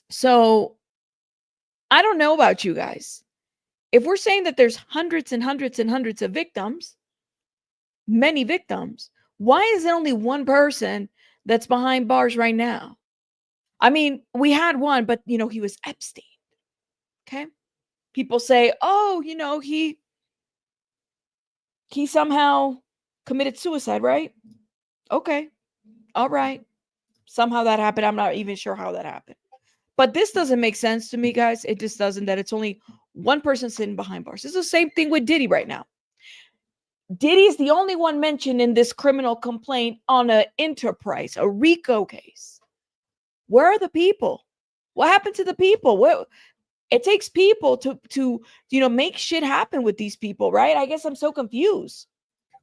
So I don't know about you guys. If we're saying that there's hundreds and hundreds and hundreds of victims, many victims, why is there only one person that's behind bars right now? I mean, we had one, but he was Epstein. Okay. People say, oh, he somehow committed suicide, right? Okay. All right. Somehow that happened. I'm not even sure how that happened. But this doesn't make sense to me, guys. It just doesn't, that it's only one person sitting behind bars. It's the same thing with Diddy right now. Diddy's the only one mentioned in this criminal complaint on an enterprise, a RICO case. Where are the people? What happened to the people? It takes people to make shit happen with these people, right? I guess I'm so confused.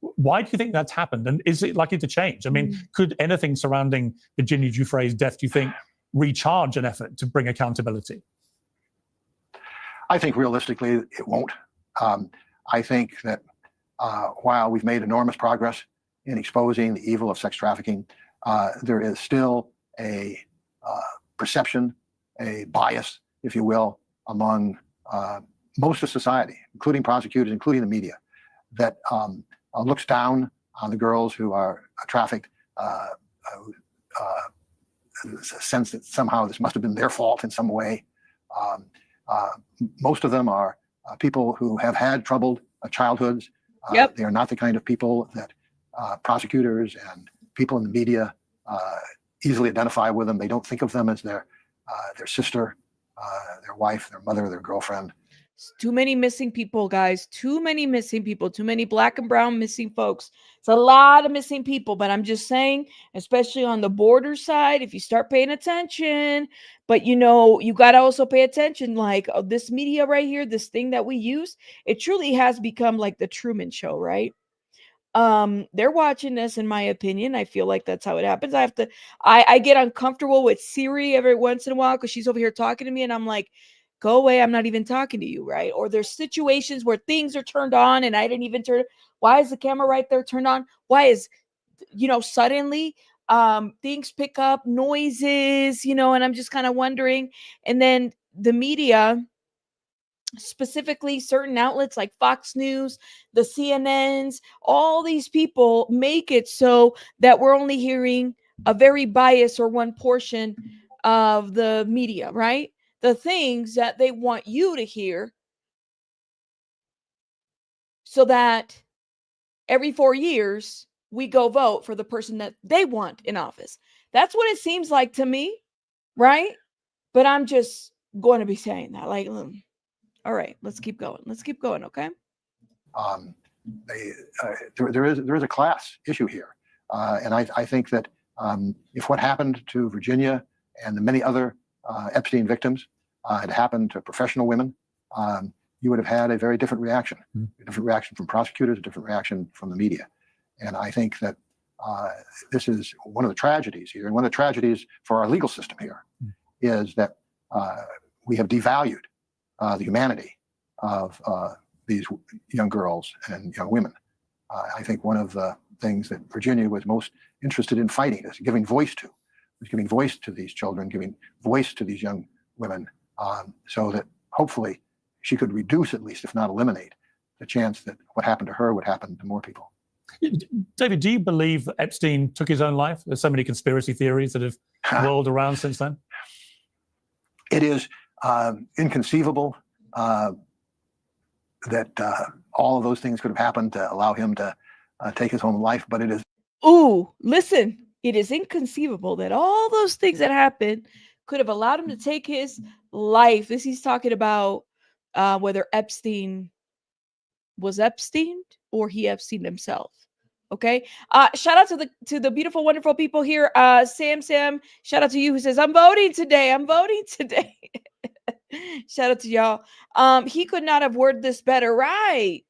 Why do you think that's happened? And is it likely to change? I mean, could anything surrounding Virginia Giuffre's death, do you think, recharge an effort to bring accountability? I think realistically it won't. I think that while we've made enormous progress in exposing the evil of sex trafficking, there is still a perception, a bias, if you will, among most of society, including prosecutors, including the media, that looks down on the girls who are trafficked, a sense that somehow this must have been their fault in some way. Most of them are people who have had troubled childhoods. They are not the kind of people that prosecutors and people in the media easily identify with them. They don't think of them as their sister, their wife, their mother, their girlfriend. Too many missing people, guys. Too many missing people. Too many black and brown missing folks. It's a lot of missing people, but I'm just saying, especially on the border side, if you start paying attention, but you got to also pay attention, like this media right here, this thing that we use, it truly has become like the Truman Show, right? They're watching this, in my opinion. I feel like that's how it happens. I get uncomfortable with Siri every once in a while because she's over here talking to me and I'm like, go away, I'm not even talking to you, right? Or there's situations where things are turned on and I didn't even turn. Why is the camera right there turned on? Why is, suddenly things pick up noises, and I'm just kind of wondering. And then the media, specifically certain outlets like Fox News, the CNNs, all these people make it so that we're only hearing a very biased or one portion of the media, right? The things that they want you to hear, so that every 4 years we go vote for the person that they want in office. That's what it seems like to me, right? But I'm just going to be saying that, like, all right, let's keep going. Let's keep going, okay? There is a class issue here, and I think that if what happened to Virginia and the many other Epstein victims had happened to professional women, you would have had a very different reaction. A different reaction from prosecutors, a different reaction from the media. And I think that this is one of the tragedies here, and one of the tragedies for our legal system here is that we have devalued the humanity of these young girls and young women. I think one of the things that Virginia was most interested in fighting is giving voice to these children, giving voice to these young women, so that hopefully she could reduce, at least, if not eliminate, the chance that what happened to her would happen to more people. David, do you believe that Epstein took his own life? There's so many conspiracy theories that have whirled around since then. It is inconceivable that all of those things could have happened to allow him to take his own life, but it is. Ooh, listen, it is inconceivable that all those things that happened could have allowed him to take his life. This he's talking about whether Epstein was Epstein or he Epstein himself. Okay. Shout out to the beautiful, wonderful people here. Sam, shout out to you who says, I'm voting today. Shout out to y'all. He could not have worded this better, right?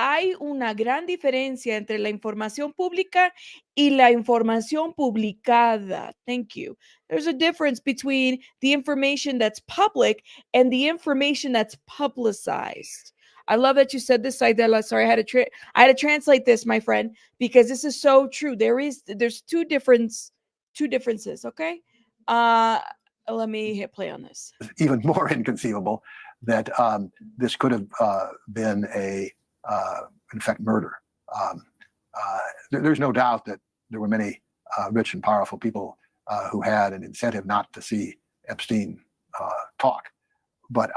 Hay una gran diferencia entre la información pública y la información publicada. Thank you. There's a difference between the information that's public and the information that's publicized. I love that you said this, Saidela. Sorry, I had to translate this, my friend, because this is so true. There's two differences. Okay. Let me hit play on this. Even more inconceivable that this could have been in fact, murder. There's no doubt that there were many rich and powerful people who had an incentive not to see Epstein talk. But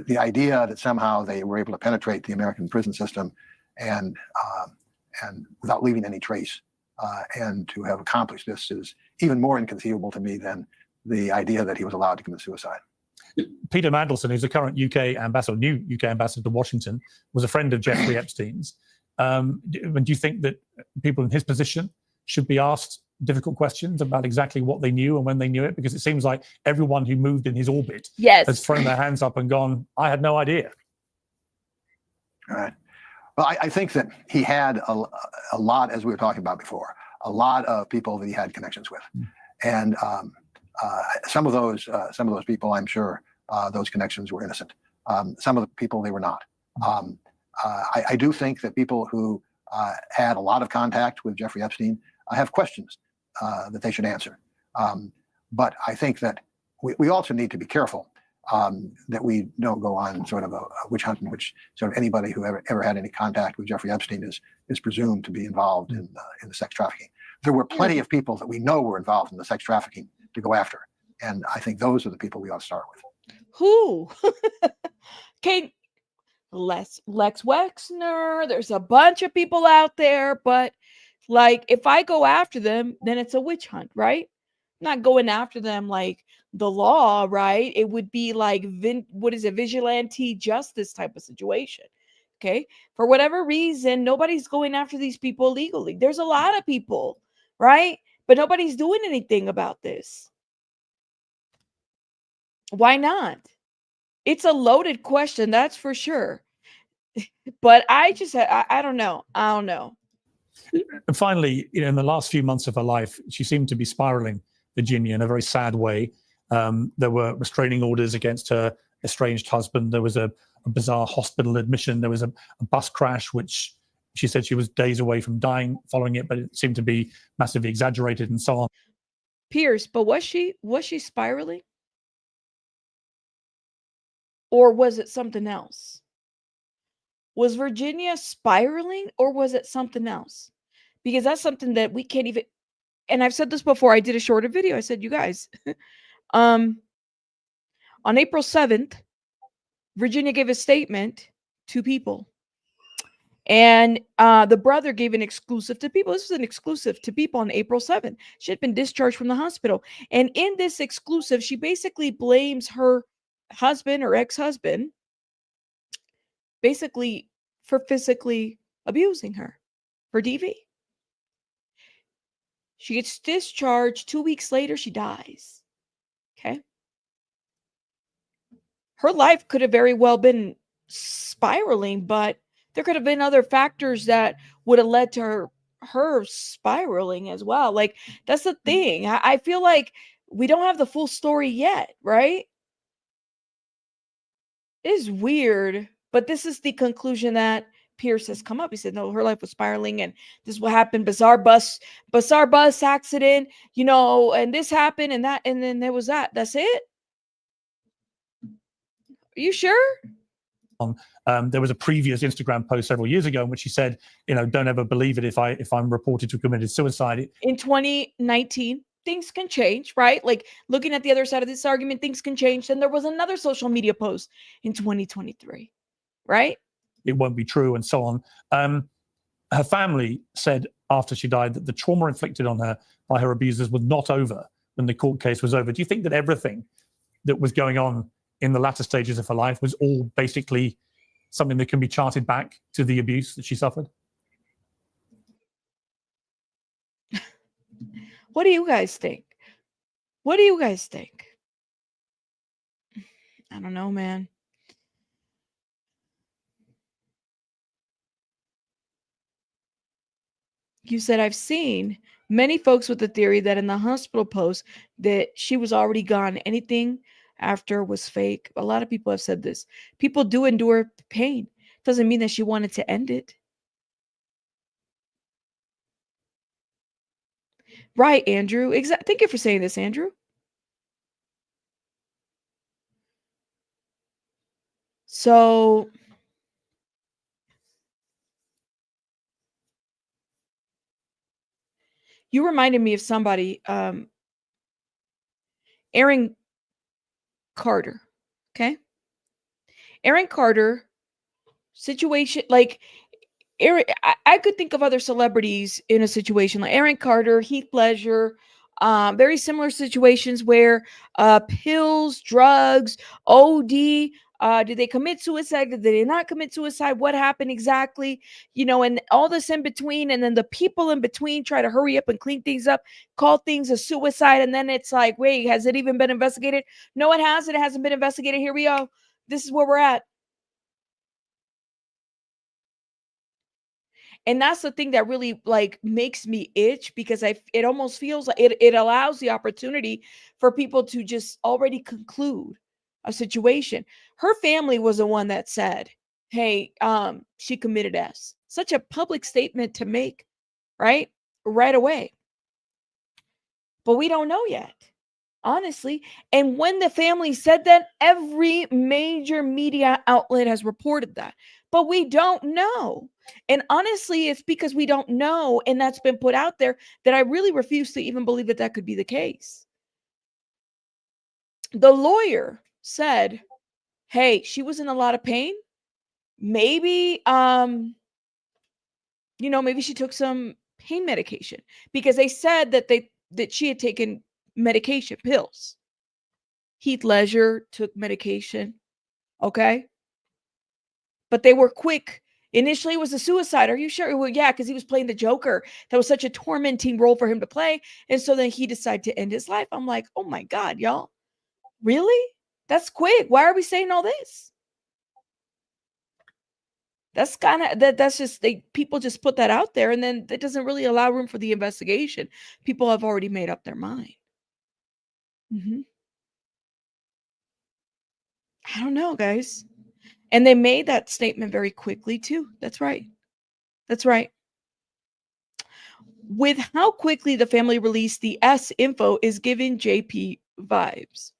the idea that somehow they were able to penetrate the American prison system and without leaving any trace, and to have accomplished this is even more inconceivable to me than the idea that he was allowed to commit suicide. Peter Mandelson, who's the current new UK ambassador to Washington, was a friend of Jeffrey Epstein's. Do you think that people in his position should be asked difficult questions about exactly what they knew and when they knew it? Because it seems like everyone who moved in his orbit has thrown their hands up and gone, I had no idea. All right. Well, I think that he had a lot, as we were talking about before, a lot of people that he had connections with. And some of those people, I'm sure, those connections were innocent. Some of the people, they were not. I do think that people who had a lot of contact with Jeffrey Epstein have questions that they should answer. But I think that we also need to be careful that we don't go on sort of a witch hunt in which sort of anybody who ever had any contact with Jeffrey Epstein is presumed to be involved in the sex trafficking. There were plenty of people that we know were involved in the sex trafficking to go after. And I think those are the people we ought to start with. Who? Okay, Lex Wexner. There's a bunch of people out there, but like if I go after them, then it's a witch hunt, right? I'm not going after them like the law, right? It would be like vigilante justice type of situation. Okay, for whatever reason, nobody's going after these people legally. There's a lot of people, right? But nobody's doing anything about this. Why not? It's a loaded question, that's for sure. But I don't know. And finally, in the last few months of her life, she seemed to be spiraling, Virginia, in a very sad way. There were restraining orders against her estranged husband. There was a bizarre hospital admission. There was a bus crash, which she said she was days away from dying following it, but it seemed to be massively exaggerated and so on. Piers, but was she spiraling? Or was it something else? Was Virginia spiraling or was it something else? Because that's something that we can't even, and I've said this before, I did a shorter video. I said, you guys, on April 7th, Virginia gave a statement to people. And the brother gave an exclusive to people. This was an exclusive to people on April 7th. She had been discharged from the hospital. And in this exclusive, she basically blames her husband or ex-husband basically for physically abusing her for DV. She gets discharged. 2 weeks later, she dies. Okay. Her life could have very well been spiraling, but there could have been other factors that would have led to her spiraling as well. Like, that's the thing. I feel like we don't have the full story yet, right? is weird, but this is the conclusion that Piers has come up. He said, no, her life was spiraling and this is what happened. Bizarre bus accident, you know, and this happened and that, and then there was that. That's it. Are you sure? There was a previous Instagram post several years ago in which she said, you know, don't ever believe it if I'm reported to have committed suicide. In 2019, things can change, right? Like looking at the other side of this argument, things can change. Then there was another social media post in 2023, right? It won't be true and so on. Her family said after she died that the trauma inflicted on her by her abusers was not over when the court case was over. Do you think that everything that was going on in the latter stages of her life was all basically something that can be charted back to the abuse that she suffered? What do you guys think? What do you guys think? I don't know, man. You said, I've seen many folks with the theory that in the hospital post that she was already gone. Anything after was fake. A lot of people have said this. People do endure pain. Doesn't mean that she wanted to end it. Right, Andrew. Thank you for saying this, Andrew. So you reminded me of somebody, Aaron Carter. Okay. Aaron Carter situation, like Aaron, I could think of other celebrities in a situation like Aaron Carter, Heath Ledger, very similar situations where pills, drugs, OD. Did they commit suicide? Did they not commit suicide? What happened exactly? You know, and all this in between, and then the people in between try to hurry up and clean things up, call things a suicide, and then it's like, wait, has it even been investigated? No, it hasn't. It hasn't been investigated. Here we go. This is where we're at. And that's the thing that really like makes me itch, because it almost feels like it allows the opportunity for people to just already conclude a situation. Her family was the one that said, hey, she committed S. Such a public statement to make, right away. But we don't know yet, honestly. And when the family said that, every major media outlet has reported that. But we don't know. And honestly, it's because we don't know, and that's been put out there, that I really refuse to even believe that that could be the case. The lawyer said, hey, she was in a lot of pain. Maybe, maybe she took some pain medication, because they said that she had taken medication, pills. Heath Ledger took medication. Okay. But they were quick. Initially, it was a suicide. Are you sure? Well, yeah, because he was playing the Joker. That was such a tormenting role for him to play. And so then he decided to end his life. I'm like, oh my God, y'all. Really? That's quick. Why are we saying all this? That's kind of that's just people just put that out there, and then it doesn't really allow room for the investigation. People have already made up their mind. I don't know, guys. And they made that statement very quickly too. That's right. That's right. With how quickly the family released the S info is giving JP vibes.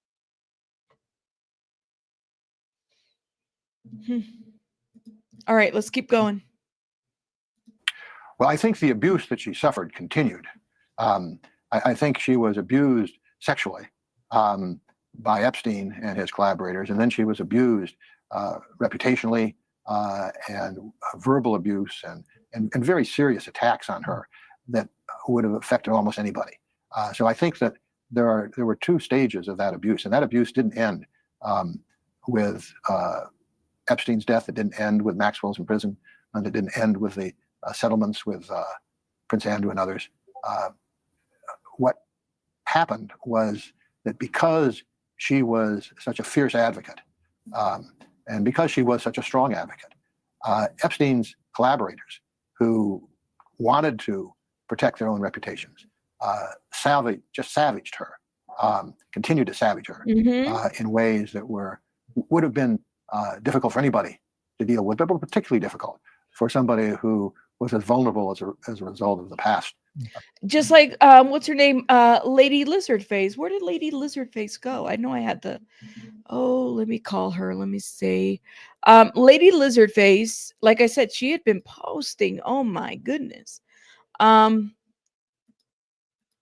All right, let's keep going. Well, I think the abuse that she suffered continued. I think she was abused sexually by Epstein and his collaborators, and then she was abused reputationally and verbal abuse and very serious attacks on her that would have affected almost anybody. So I think that there were two stages of that abuse, and that abuse didn't end with Epstein's death. It didn't end with Maxwell's in prison, and it didn't end with the settlements with Prince Andrew and others. What happened was that because she was such a fierce advocate, and because she was such a strong advocate, Epstein's collaborators, who wanted to protect their own reputations, savaged her, continued to savage her in ways that would have been difficult for anybody to deal with, but particularly difficult for somebody who was as vulnerable as a result of the past. Just like what's her name, Lady Lizardface. Where did Lady Lizardface go? I know I had the let me call her, let me see. Lady Lizardface, like I said, she had been posting, oh my goodness.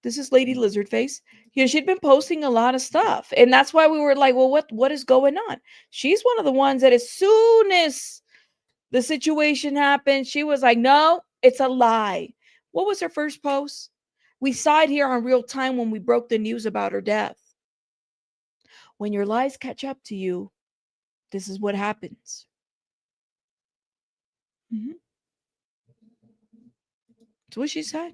This is Lady Lizardface. You know, she'd been posting a lot of stuff, and that's why we were like, well, what is going on? She's one of the ones that as soon as the situation happened, she was like, no, it's a lie. What was her first post? We saw it here on real time when we broke the news about her death. When your lies catch up to you, this is what happens. That's what she said.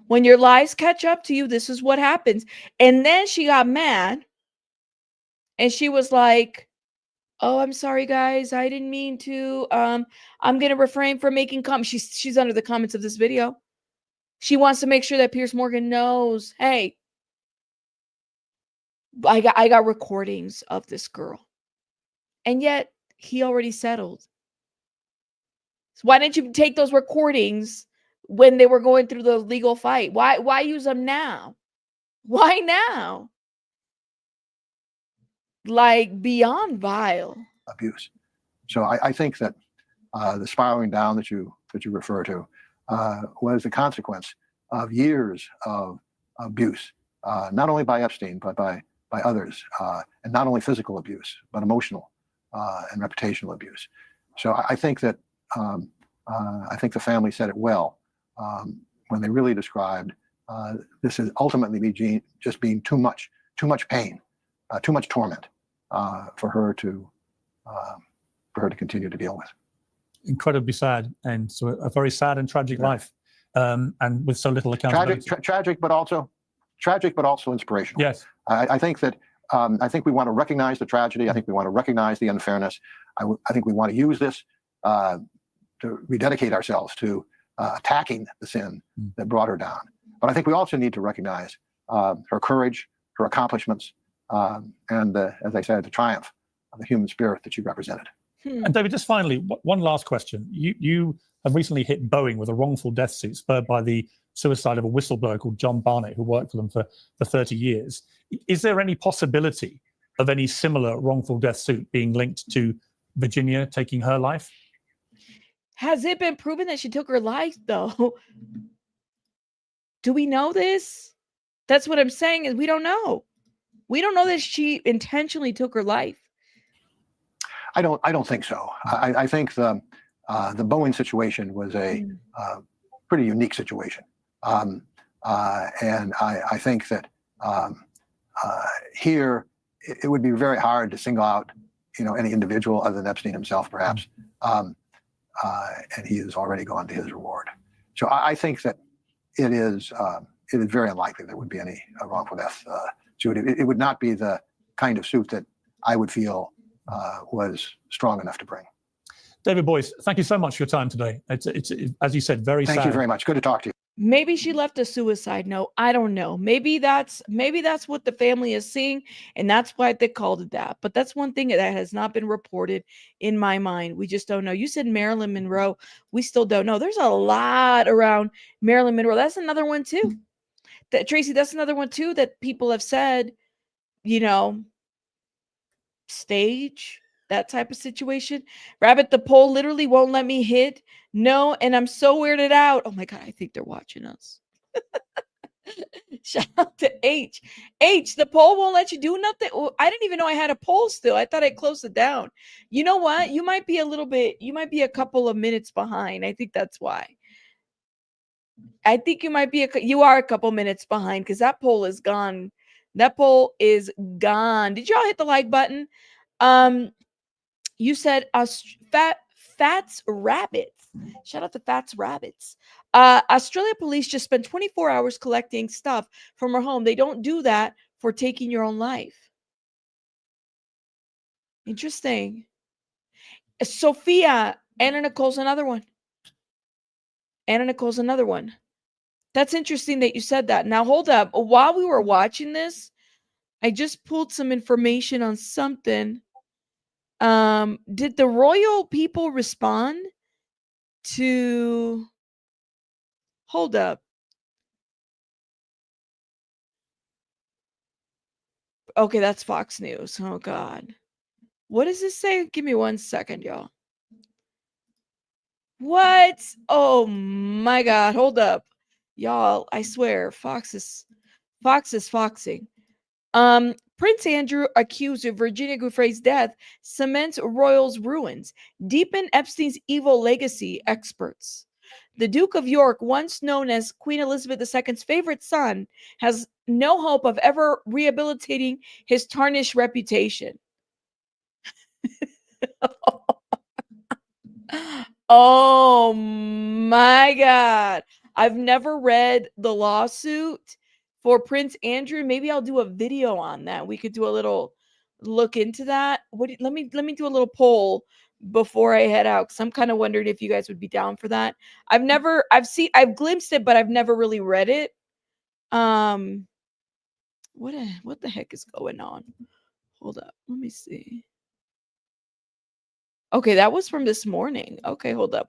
When your lies catch up to you, this is what happens. And then she got mad. And she was like, oh, I'm sorry, guys. I didn't mean to. I'm going to refrain from making comments. She's under the comments of this video. She wants to make sure that Piers Morgan knows, hey, I got recordings of this girl. And yet he already settled. So why didn't you take those recordings when they were going through the legal fight? Why use them now? Why now? Like, beyond vile. Abuse. So I think that the spiraling down that you refer to was the consequence of years of abuse, not only by Epstein, but by others, and not only physical abuse, but emotional and reputational abuse. So I think that I think the family said it well when they really described this is ultimately just being too much pain, too much torment for her to continue to deal with. Incredibly sad, and so a very sad and tragic life, and with so little accountability. Tragic, but also inspirational. Yes, I think that I think we want to recognize the tragedy. I think we want to recognize the unfairness. I think we want to use this to rededicate ourselves to attacking the sin that brought her down. But I think we also need to recognize her courage, her accomplishments, and as I said, the triumph of the human spirit that she represented. And David, just finally, one last question. You have recently hit Boeing with a wrongful death suit spurred by the suicide of a whistleblower called John Barnett, who worked for them for 30 years. Is there any possibility of any similar wrongful death suit being linked to Virginia taking her life? Has it been proven that she took her life, though? Do we know this? That's what I'm saying, is we don't know. We don't know that she intentionally took her life. I don't think so. I think the Boeing situation was a pretty unique situation, and I think that here it would be very hard to single out, any individual other than Epstein himself, perhaps, and he has already gone to his reward. So I think that it is very unlikely there would be any wrongful death suit. It would not be the kind of suit that I would feel was strong enough to bring. David Boyce, thank you so much for your time today. It's as you said, very sad. Thank you very much. Good to talk to you. Maybe she left a suicide note. I don't know. Maybe that's what the family is seeing, and that's why they called it that. But that's one thing that has not been reported in my mind. We just don't know. You said Marilyn Monroe. We still don't know. There's a lot around Marilyn Monroe. That's another one too. Tracy, that's another one too that people have said, stage, that type of situation. Rabbit the poll literally won't let me hit no, and I'm so weirded out. Oh my God, I think they're watching us. Shout out to H. The poll won't let you do nothing. I didn't even know I had a poll still. I thought I closed it down. You know what? You might be a couple of minutes behind. I think that's why. I think you are a couple minutes behind because that poll is gone. That poll is gone. Did y'all hit the like button? You said Fats Rabbits. Shout out to Fats Rabbits. Australia police just spent 24 hours collecting stuff from her home. They don't do that for taking your own life. Interesting. Sophia, Anna Nicole's another one. That's interesting that you said that. Now, hold up. While we were watching this, I just pulled some information on something. Did the royal people respond to? Hold up. Okay, that's Fox News. Oh God. What does this say? Give me 1 second, y'all. What? Oh my God. Hold up. Y'all, I swear, Fox is foxing. Prince Andrew accused of Virginia Giuffre's death cements royals' ruins, deepen Epstein's evil legacy, experts. The Duke of York, once known as Queen Elizabeth II's favorite son, has no hope of ever rehabilitating his tarnished reputation. Oh my God. I've never read the lawsuit for Prince Andrew. Maybe I'll do a video on that. We could do a little look into that. Let me do a little poll before I head out, because I'm kind of wondering if you guys would be down for that. I've glimpsed it, but I've never really read it. What the heck is going on? Hold up. Let me see. Okay, that was from this morning. Okay, hold up.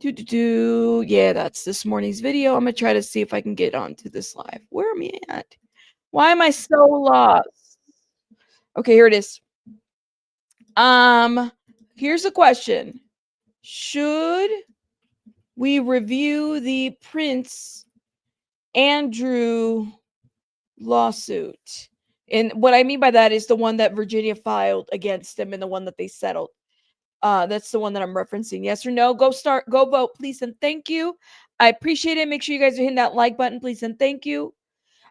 Yeah, that's this morning's video. I'm gonna try to see if I can get onto this live. Where am I at? Why am I so lost? Okay, here it is. Here's a question. Should we review the Prince Andrew lawsuit? And what I mean by that is the one that Virginia filed against him and the one that they settled. That's the one that I'm referencing. Yes or no? Go vote, please, and thank you. I appreciate it. Make sure you guys are hitting that like button, please, and thank you.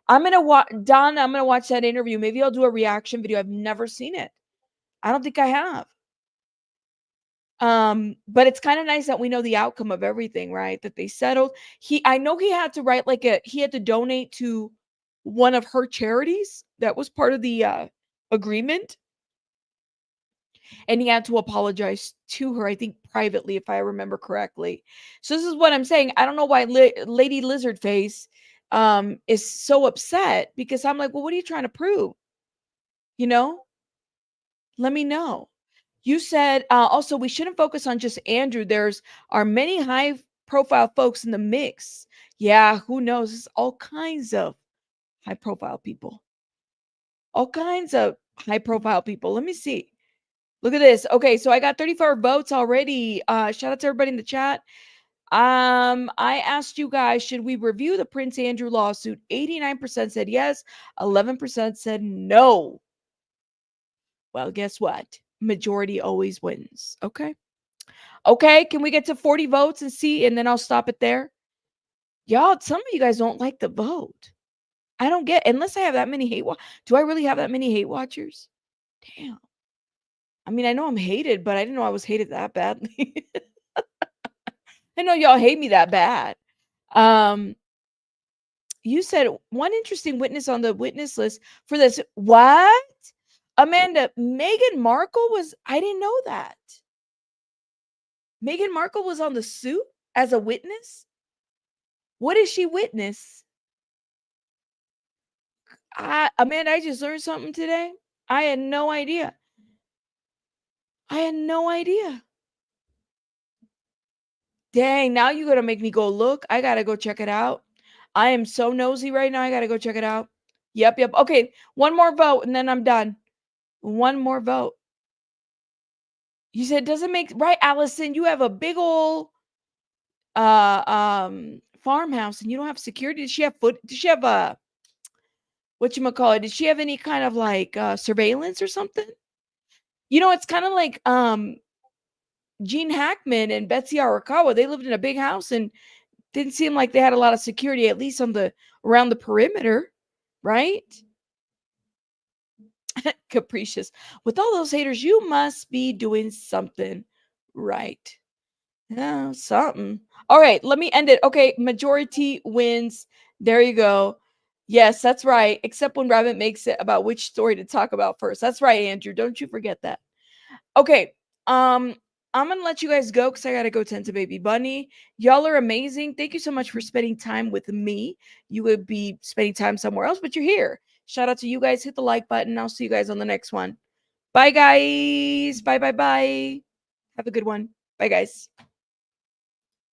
I'm gonna watch that interview. Maybe I'll do a reaction video. I've never seen it. I don't think I have. But it's kind of nice that we know the outcome of everything, right? That they settled. I know he had to write he had to donate to one of her charities. That was part of the agreement. And he had to apologize to her, I think privately, if I remember correctly. So this is what I'm saying. I don't know why Lady Lizardface is so upset, because I'm like, well, what are you trying to prove? You know? Let me know. You said also we shouldn't focus on just Andrew. Are many high profile folks in the mix. Yeah, who knows? There's all kinds of high profile people. All kinds of high profile people. Let me see. Look at this. Okay, so I got 34 votes already. Shout out to everybody in the chat. I asked you guys, should we review the Prince Andrew lawsuit? 89% said yes, 11% said no. Well, guess what? Majority always wins. Okay. Okay, can we get to 40 votes and then I'll stop it there? Y'all, some of you guys don't like the vote. I don't get, unless I have that many do I really have that many hate watchers? Damn. I mean, I know I'm hated, but I didn't know I was hated that badly. I know y'all hate me that bad. You said one interesting witness on the witness list for this. What? Amanda, Meghan Markle I didn't know that. Meghan Markle was on the suit as a witness? What did she witness? Amanda, I just learned something today. I had no idea. Dang, now you gotta make me go look. I gotta go check it out. I am so nosy right now. I gotta go check it out. Yep. Okay, one more vote and then I'm done. One more vote. You said doesn't make right, Allison. You have a big old farmhouse and you don't have security. Did she have whatchamacallit? Did she have any kind of like surveillance or something? You know, it's kind of like Gene Hackman and Betsy Arakawa. They lived in a big house and didn't seem like they had a lot of security, at least around the perimeter, right? Capricious. With all those haters, you must be doing something right. Yeah, something. All right, let me end it. Okay, majority wins. There you go. Yes, that's right. Except when Rabbit makes it about which story to talk about first. That's right, Andrew. Don't you forget that. Okay. I'm gonna let you guys go because I gotta go tend to baby bunny. Y'all are amazing. Thank you so much for spending time with me. You would be spending time somewhere else, but you're here. Shout out to you guys. Hit the like button. I'll see you guys on the next one. Bye, guys. Bye, bye, bye. Have a good one. Bye, guys.